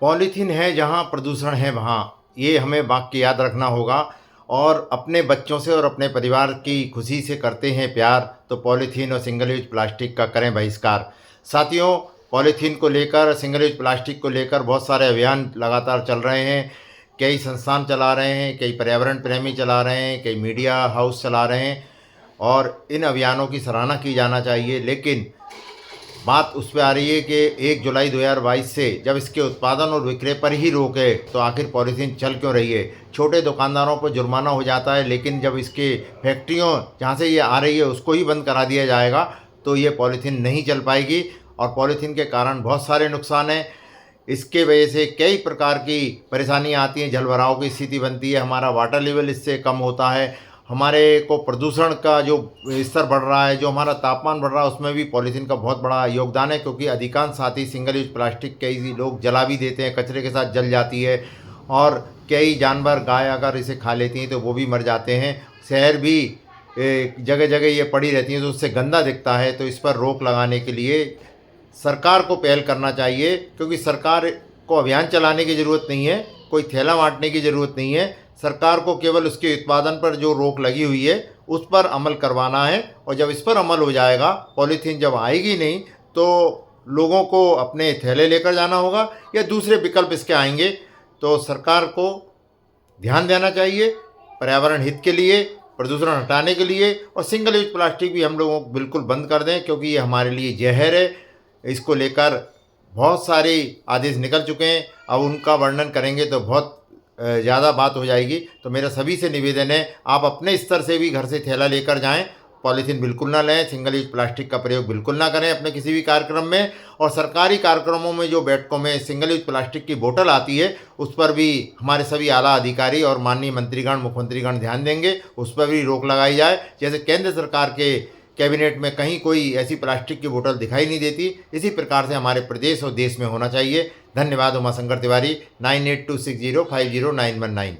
Polythene है जहाँ प्रदूषण है वहाँ, ये हमें वाक्य याद रखना होगा। और अपने बच्चों से और अपने परिवार की खुशी से करते हैं प्यार, तो पॉलीथीन और सिंगल यूज प्लास्टिक का करें बहिष्कार। साथियों, पॉलीथीन को लेकर, सिंगल यूज प्लास्टिक को लेकर बहुत सारे अभियान लगातार चल रहे हैं। कई संस्थान चला रहे हैं, कई पर्यावरण प्रेमी चला रहे हैं, कई मीडिया हाउस चला रहे हैं, और इन अभियानों की सराहना की जाना चाहिए। लेकिन बात उस पे आ रही है कि 1 जुलाई 2022 से जब इसके उत्पादन और विक्रय पर ही रोक है, तो आखिर पॉलीथीन चल क्यों रही है। छोटे दुकानदारों पर जुर्माना हो जाता है, लेकिन जब इसके फैक्ट्रियों जहाँ से ये आ रही है उसको ही बंद करा दिया जाएगा, तो ये पॉलीथीन नहीं चल पाएगी। और पॉलीथीन के कारण बहुत सारे नुकसान हैं। इसके वजह से कई प्रकार की परेशानियाँ आती हैं, जलभराव की स्थिति बनती है, हमारा वाटर लेवल इससे कम होता है, हमारे को प्रदूषण का जो स्तर बढ़ रहा है, जो हमारा तापमान बढ़ रहा है, उसमें भी पॉलीथीन का बहुत बड़ा योगदान है। क्योंकि अधिकांश साथी सिंगल यूज प्लास्टिक कई लोग जला भी देते हैं, कचरे के साथ जल जाती है, और कई जानवर, गाय अगर इसे खा लेती हैं तो वो भी मर जाते हैं। शहर भी जगह जगह ये पड़ी रहती हैं, तो उससे गंदा दिखता है। तो इस पर रोक लगाने के लिए सरकार को पहल करना चाहिए, क्योंकि सरकार को अभियान चलाने की ज़रूरत नहीं है, कोई थैला बांटने की ज़रूरत नहीं है। सरकार को केवल उसके उत्पादन पर जो रोक लगी हुई है उस पर अमल करवाना है। और जब इस पर अमल हो जाएगा, पॉलीथीन जब आएगी नहीं, तो लोगों को अपने थैले लेकर जाना होगा या दूसरे विकल्प इसके आएंगे। तो सरकार को ध्यान देना चाहिए पर्यावरण हित के लिए, प्रदूषण हटाने के लिए। और सिंगल यूज प्लास्टिक भी हम लोगों को बिल्कुल बंद कर दें, क्योंकि ये हमारे लिए जहर है। इसको लेकर बहुत सारे आदेश निकल चुके हैं, अब उनका वर्णन करेंगे तो बहुत ज़्यादा बात हो जाएगी। तो मेरा सभी से निवेदन है, आप अपने स्तर से भी घर से थैला लेकर जाएं, पॉलीथीन बिल्कुल ना लें, सिंगल यूज प्लास्टिक का प्रयोग बिल्कुल ना करें अपने किसी भी कार्यक्रम में। और सरकारी कार्यक्रमों में जो बैठकों में सिंगल यूज प्लास्टिक की बोतल आती है, उस पर भी हमारे सभी आला अधिकारी और माननीय मंत्रीगण, मुख्यमंत्रीगण ध्यान देंगे, उस पर भी रोक लगाई जाए। जैसे केंद्र सरकार के कैबिनेट में कहीं कोई ऐसी प्लास्टिक की बोतल दिखाई नहीं देती, इसी प्रकार से हमारे प्रदेश और देश में होना चाहिए। धन्यवाद। उमाशंकर तिवारी, 9826050919।